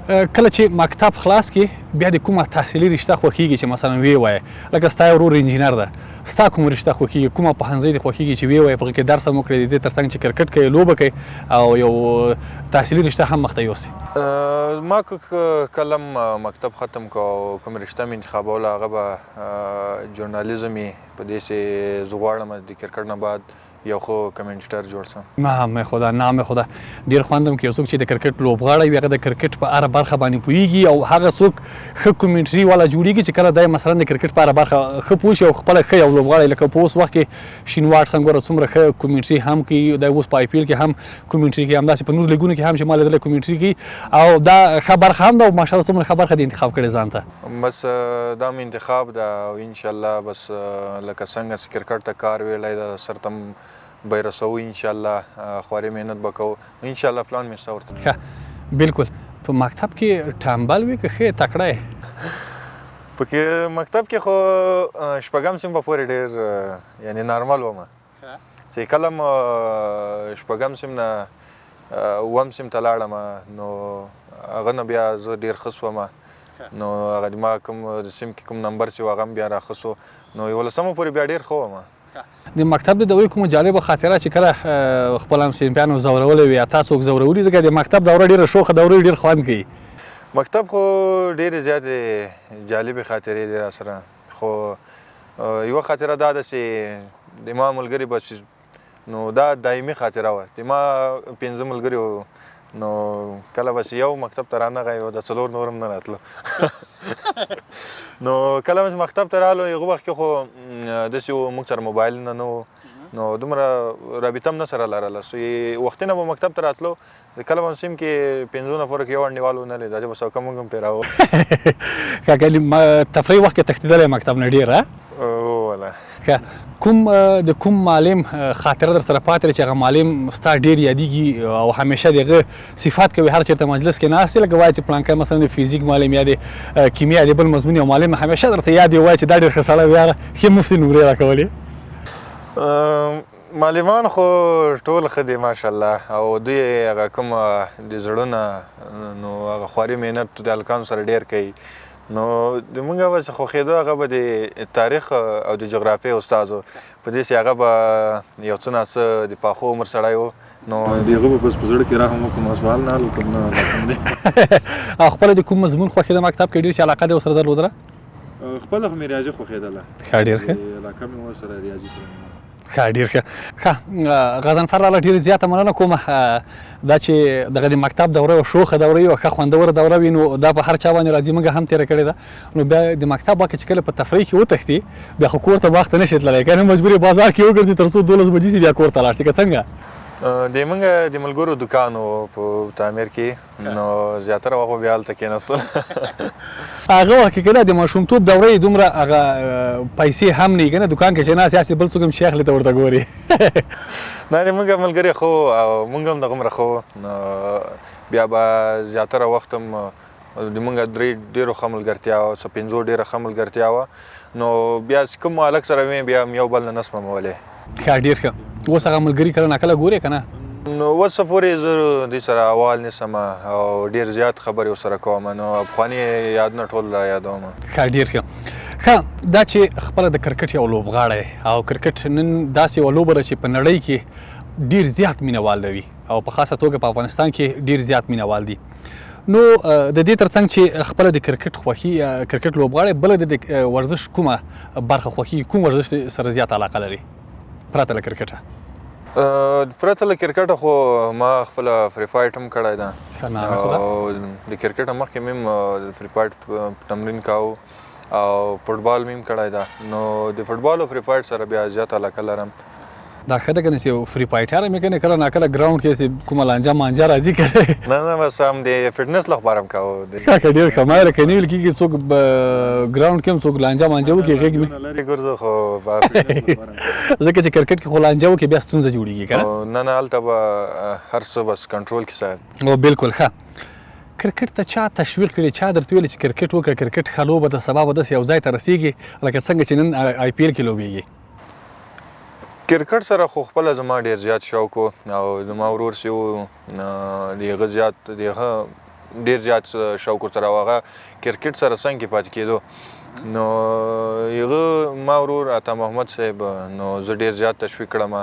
کله چې مکتب خلاص کې بیا د کومه تحصیلي رشته خوښېږي چې مثلا ویې وایې لکه ستا ورور انجینر ده ستا کومه رشته خوښېږي کومه پوهنځی دې خوښېږي چې ویې وایې په هغې کې درس هم وکړې د دې تر څنګ چې کرکټ کوې لوبه کوې او یو تحصیلي رشته هم مخته یوسې ما کله مکتب ختم کو کوم رشته مې انتخابوله هغه به ژورنالیزم یې په دې چې زه غواړم د کرکټ نه بعد یو خو کمنټیټر جوړ سم نام خدا نام خدا ډېر خوند هم کې یو څوک چې د کرکټ لوبغاړی وي هغه د کرکټ په هره برخه باندې پوهېږي او هغه څوک ښه کومنټري والا جوړېږي چې کله دی مثلا د کرکټ په هره برخه ښه پوه شي او خپله ښه یو لوبغاړی لکه په اوس وخت کې شین واټسن ګوره څومره ښه کومنټري هم کوي دی اوس په آی پي ایل کې هم کومنټري کوي همداسې په نور لیګونو کې هم چې ما لیدلی کومنټري کوي او دا ښه برخه هم ده او ماشاءالله څومره ښه برخه دې انتخاب کړې ځان ته بس دا مې انتخاب ده او انشاءالله بس لکه څنګه چې کرکټ ته کار ویلی ده سر ته به رسو انشاءالله خواري محنت به کوو انشاءالله پلان مې شته ورته ښه بلکل په مکتب کې ټامبل وي که ښې تکړه یې په مکتب کې خو شپږم صنف پورې ډېر یعنې نارمل وم چې کله م شپږم صنف نه اووم صنف ته لاړم نو هغه نه بیا زه ډېر ښه سوم نو هغه ما کوم صنف کې کوم نمبر چې و هغه هم بیا راښه سو نو یولسمه پورې بیا ډېر ښه وم د مکتب د دورې کومه جالبه خاطره چې کله خپل همصنفیانو ځورولی وي یا تا څوک ځورولي ځکه د مکتب دوره ډېره شوخه دوره ډېر خوند کوي مکتب خو ډېرې زیاتې جالبې خاطرې دي راسره خو یوه خاطره دا ده چې د ما ملګري به نو دا دایمي خاطره وه د ما 5 ملګري وو نو کله بس یو مکتب ته رانغی او د 4 نور هم نه راتلو نو کله چې مکتب ته رالو هغه وخت کې خو داسې و موږ سره موبایل نه و نو دومره رابطه هم نه سره لرله سو وختونه به مکتب ته راتلو کله به سیم کې 5 نفرو کې یو انډیوال ونه لید چې بس او کوم هم پیراوه ښه تفریح وخت کې تښتېدلی مکتب نه ډېر والله کوم د کوم معلم خاطره در سره پاتې چې هغه معلم ستا ډېر یادېږي او همیشه د هغه صفات کوي هر چېرته مجلس کې ناست دی لکه وایي چې پلانکی مثلا د فزیک معلم یا د کیمیا د بل مضمون یو معلم همیشه درته یاد وي وایي چې دا ډېر ښه سړی وي هغه ښې مفتې نمرې راکولې معلمان خو ټول ښه دي ماشاءالله او دوی هغه کوم د زړه نه نو هغه خواري محنت د هلکانو سره ډېر کوي نو د مونږ به چې خوښېدو هغه به د تاریخ او د جغرافیې استاد و په دې چې هغه به یو څه ناڅه د پاخو عمر سړی و نو د هغه به بس په زړه کې رحم وکړم سوال نه حل وکړم نه او خپله د کوم مضمون خوښېده مکتب کې ډېر چې علاقه دې ورسره درلودله خپله خو مې ریاضي خوښېدله ښه ډېر ښه علاقه مې ورسره ریاضي سره ښه ډېر ښه غضنفر لاله ډېرې زیاته مننه کوم دا چې دغه د مکتب دوره یوه شوخه دوره وي او ښه خوندوره دوره وي نو دا په هر چا باندې راځي موږ هم تېره کړې ده نو بیا د مکتب واقع چې کله په تفریح کې وتښتي بیا خو کور ته وخت ته نشي تللی که نه مجبور یې بازار کې وګرځي تر څو 12 بجې شي بیا کور ته لاړ شي که څنګه د موږ د ملګرو دوکان و په تعمیر کې نو زیاتره وخت به بیا هلته کېناستل هغه وخت کې که نه د ماشومتوب دوره یې دومره هغه پیسې هم نه وي که نه دوکان کې چې ناست یاستې بل څوک هم شیخ ته ورته ګوري نه د موږ ملګري خو او موږ هم دغومره خو نو بیا به زیاتره وخت هم د موږ ډېرو ښه ملګرتیا وه څه 5 ډېره ښه ملګرتیا وه نو بیا چې کوم هلک سره وې بیا هم یو بل نه نه سپمولی ښه ډېر ښه اوس هغه ملګري کله ناکله ګورې که نه نو اوسه پورې زه دوی سره احوال نیسم او ډېر زیات خبرې ورسره کوم نو پخواني یادونه ټول را یادوم ښه ډېر ښه دا چې خپله د کرکټ یو لوبغاړی او کرکټ نن داسې یوه لوبه ده چې په نړۍ کې ډېر زیات مینوال لري او په خاصه توګه په افغانستان کې ډېر زیات مینوال دي نو د دې ترڅنګ چې خپله د کرکټ خوښي کرکټ لوبغاړی بله د ورزش کومه برخه خوښي کوم ورزش سره زیات علاقه لري پرته له کرکټه پرته له کرکټه خو ما خپله فری فایټ هم کړی ده او د کرکټه مخکې مې هم د فری فایټ تمرین کاوه او فوټبال مې هم کړی ده نو د فوټبال او فری فایټ سره بیا زیات علاقه لرم دا ښه ده که نه چې فری فایټر مې که نه کله ناکله ګراونډ کې کومه لانجه مانجه راځي که نه بس هم د فټنس لپاره هم کوو که ډېر ښه ما که نه ویل کېږي څوک ګراونډ کې هم څوک لانجه مانجه وکړي غېږ مې لرې ګرځو خو ځکه چې کرکټ کې خو لانجه وکړي بیا ستونزه جوړېږي که نه نه هلته به هر څه بس کنټرول کې ساتي او بلکل ښه کرکټ ته چا تشویق کړي چا درته ویلي چې کرکټ وکړه کرکټ ښه لوبه ده سبا به داسې یو ځای ته رسېږي لکه څنګه چې نن آی پي ایل کې لوبېږي کرکټ سره خو خپله زما ډېر زیات شوق و او زما ورور چې و د هغه زیات د هغه ډېر زیات شوق ورته او هغه کرکټ سره څنګ کې پاتې کېدو نو هغه ما ورور عطا محمد صاحب نو زه ډېر زیات تشویق کړم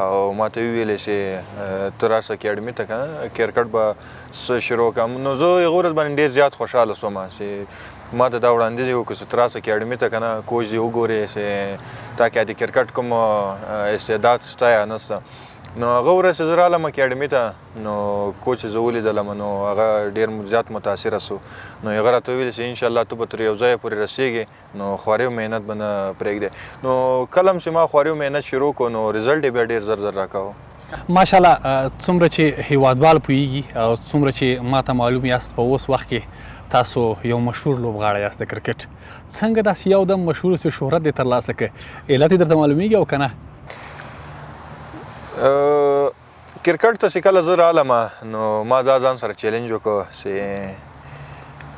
او ما ته ویلې چې ته راسه اکاډمي ته که نه کرکټ به شروع کړم نو زه هغه ورځ باندې ډېر زیات خوشحاله شوم چې ما ته دا وړاندیز یې وکړو چې ته راسه اکاډمي ته که نه کوچ دې وګورې چې تا کې د کرکټ کوم استعداد شته یا نشته نو هغه ورځ چې زه رالم اکاډمي ته نو کوچ زه ولیدلم نو هغه ډېر زیات متاثره سو نو هغه راته وویل چې انشاءالله ته به تر یو ځایه پورې رسېږې نو خواري او محنت به نه پرېږدې نو کله هم چې ما خواري او محنت شروع کړو نو رزلټ یې بیا ډېر زر زر راکاوه ماشاءالله څومره چې هیوادوال پوهیږي او څومره چې ما ته معلوم یاست په اوس وخت کې تاسو یو مشهور لوبغاړی یاست د کرکټ څنګه داسې یو دم مشهور شو شهرت دې ترلاسه کړ علت یې درته معلومیږي او که نه کرکټ ته چې کله زه رالم نو ما دا ځان سره چیلنج وکړو چې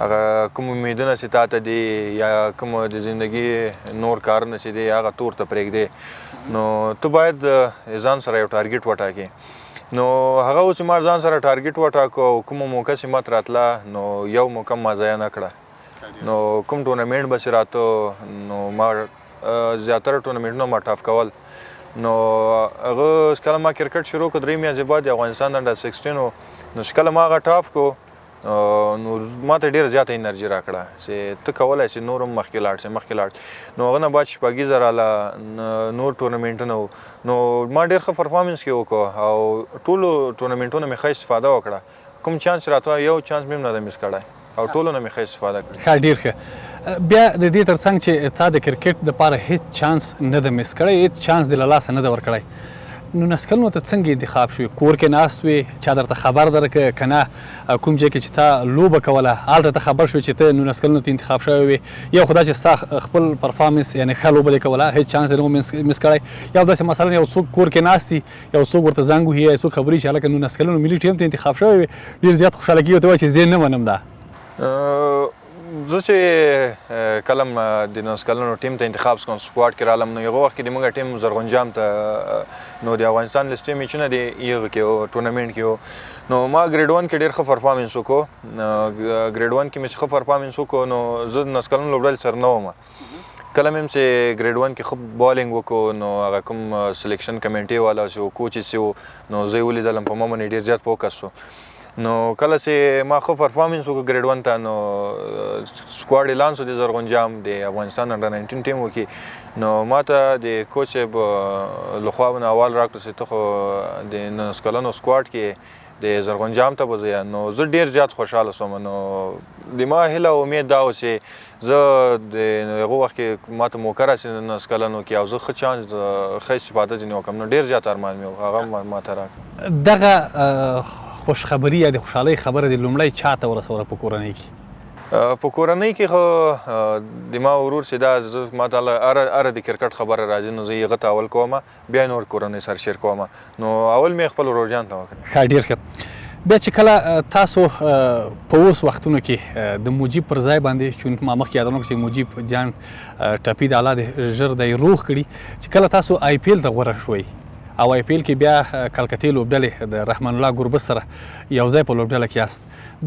هغه کوم امیدونه چې تا ته دي یا کوم د زندګي نور کارونه چې دي هغه تور ته پرېږدې نو ته باید ځان سره یو ټارګېټ وټاکې نو هغه اوس ما ځان سره ټارګېټ وټاکو او کومه موقع چې ماته راتله نو یو موقع ما ضایع نه کړه نو کوم ټورنمنټ به چې راته نو ما زیاتره ټورنمنټونه ما ټاف کول نو هغه کله ما کرکټ شروع کړ 3 میاشتې بعد د افغانستان انډر 16 نو کله ما هغه ټاف کو نو ما ته ډېره زیاته انرژي راکړه چې ته کولی شې نور هم مخکې لاړ شې نو هغه نه بعد شپږیزه راله نور ټورنمنټونه وو نو ما ډېر ښه پرفارمنس کې وکړو او ټولو ټورنمنټونو مې ښه استفاده وکړه کوم چانس چې راته یو چانس مې هم نه ده مس کړی او ټولو نه مې ښه استفاده کړې ښه ډېر ښه بیا د دې ترڅنګ چې تا د کرکټ دپاره هېڅ چانس نه ده مس کړی هېڅ چانس دې له لاسه نه ده ورکړی نو نسکلونو ته څنګه انتخاب شوې کور کې ناست وې چا درته خبر درکړه که نه کوم ځای کې چې تا لوبه کوله هلته ته خبر شوې چې ته نو نسکلونو ته انتخاب شوی وې یو خو دا چې ستا خپل پرفارمنس یعنې ښه لوبه دې کوله هېڅ چانس دې نه مس کړی یا داسې مثلا یو څوک کور کې ناست دي یو څوک ورته زنګ وهي یا څوک خبرې چې هلکه نو نسکلونو ملي ټیم ته انتخاب شوی وې ډېر زیات خوشحاله کېږي ورته وایي چې زه نه منم دا زه چې کله م د نسکلونو ټیم ته انتخاب شوم سکواډ کې رالم نو هغه وخت کې د موږ ټیم زرغونجام ته نو د افغانستان لسټې میچونه د هغه کې وو ټورنمنټ کې وو نو ما ګریډ 1 کې ډېر ښه پرفارمنس وکړو ګریډ 1 کې مې چې ښه پرفارمنس وکړو نو زه د نسکلونو لوبډلې سره نه وم کله مې هم چې ګریډ 1 کې ښه بالینګ وکړو نو هغه کوم سلیکشن کمیټې والا چې و کوچ چې و نو زه یې ولیدلم په ما باندې ډېر زیات فوکس و نو کله چې ما ښه پرفارمنس وکړو ګریډ 1 ته نو سکواډ اعلان شو د زرغونجام د افغانستان انډر 19 ټیم وکړي نو ما ته د کوچ صاحب لخوا نه احوال راکړو چې ته خو د نسکلونو سکواډ کې د زرغونجام ته به ځې نو زه ډېر زیات خوشحاله شوم نو د ما هیله او امید دا و چې زه د هغه وخت کې ما ته موقع راسي نسکلونو کې او زه ښه چانس ښه استفاده ځینې وکړم نو ډېر زیات ارمان مې و هغه ما ته راکړه دغه خوشخبري یا د خوشحالۍ خبره د لومړی چا ته ورسوله په کورنۍ کې په کورنۍ کې خو د ما ورور چې دا ما ته هره د کرکټ خبره راځي نو زه یې هغه ته اول کوم بیا نور کورنۍ سره شیر کوم نو اول مې خپل ورور جان ته وکړه ښه ډېر ښه بیا چې کله تاسو په اوس وختونو کې د مجیب پر ځای باندې چون ما مخکې یادونه کړه چې مجیب جان ټپي د الله دې ژر دی روغ کړي چې کله تاسو آی پی ایل ته غوره شوئ او آی پی ایل کې بیا کلکتې لوبډلې د رحمان الله ګربز سره یو ځای په لوبډله کې یاست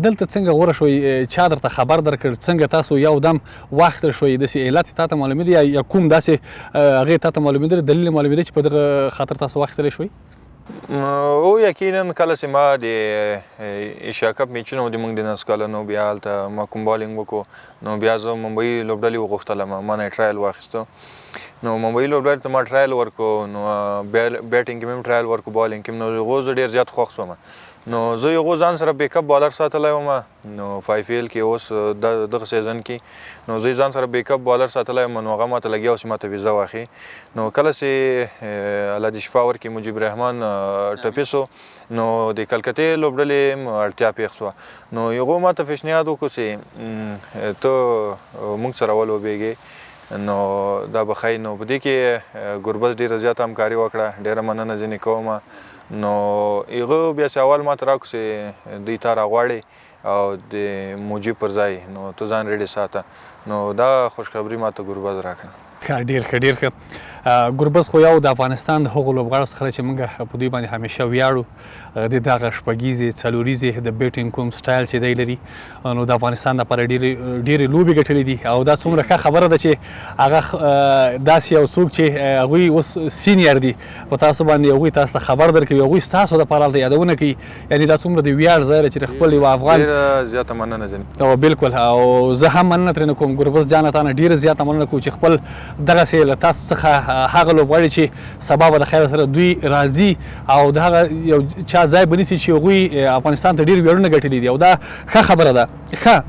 دلته څنګه غوره شوئ چا درته خبر درکړ څنګه تاسو یو دم واخیستل شوئ داسې علت تا ته معلومېدی یا کوم داسې هغې تا ته معلومېدلی دلیل یې معلومېدی چې په دغه خاطر تاسو واخیستلی شوئ او یقینا کله چې ما د ایشیا کپ میچونه د موږ د نسکلونو بیا هلته ما کوم بالینګ وکړو نو بیا زه ممبۍ لوبډلې وغوښتلم ما نه یې ټرایل واخیستو نو ممبۍ لوبډلې ته ما ټرایل ورکړو نو بیټینګ کې مې هم ټرایل ورکړو بالینګ کې نو هغو زه ډېر زیات خوښ شوم نو زه هغو ځان سره بیک اپ بالر ساتلی وم نو 5 ایل کې اوس دغه سیزن کې نو زه ځان سره بیک اپ بالر ساتلی وم نو هغه ماته لګیا و چې ماته ویزه واخلي نو کله چې الله دې شفا ورکړي مجیب رحمان ټپي سو نو د کلکتې لوبډلې اړتیا پېښ شوه نو هغو ماته پیشنهاد وکړو چې ته موږ سره ولوبېږې نو دا به ښایي نو په دې کې ګربز ډېره زیاته همکاري وکړه ډېره مننه ځینې کوم نو هغه بیا چې اول ماته راکړو چې دوی تا راغواړي او د مجیب پر ځای نو ته ځان ریډي ساته نو دا خوشخبري ماته ګربز راکړه ښه ډېر ښه ډېر ښه ګربز خو یو د افغانستان د هغو لوبغاړو څخه چې موږ په دوی باندې همیشه ویاړو. د دغه شپږیزې څلوریزې د بیټینګ کوم سټایل چې دی لري نو د افغانستان دپاره ډېرې لوبې ګټلې دي او دا څومره ښه خبره ده چې هغه داسې یو څوک چې هغوی اوس سینیر دي په تاسو باندې هغوی تاسو ته خبر درکوي هغوی ستاسو دپاره هلته یادونه کوي یعنې دا څومره د ویاړ ځای ده چې د خپل یو افغان ډېره زیاته مننه ځینې او بالکل او زه هم مننه ترېنه کوم ګربز جانه تا نه ډېره زیاته مننه کوم چې خپل دغسې له تاسو څخه هغه لوبغاړي چې سبا به د خیر سره دوی راځي او د هغه یو چا ځای به نیسي چې هغوی افغانستان ته ډېر ویاړونه ګټلي دي او دا ښه خبره ده. ښه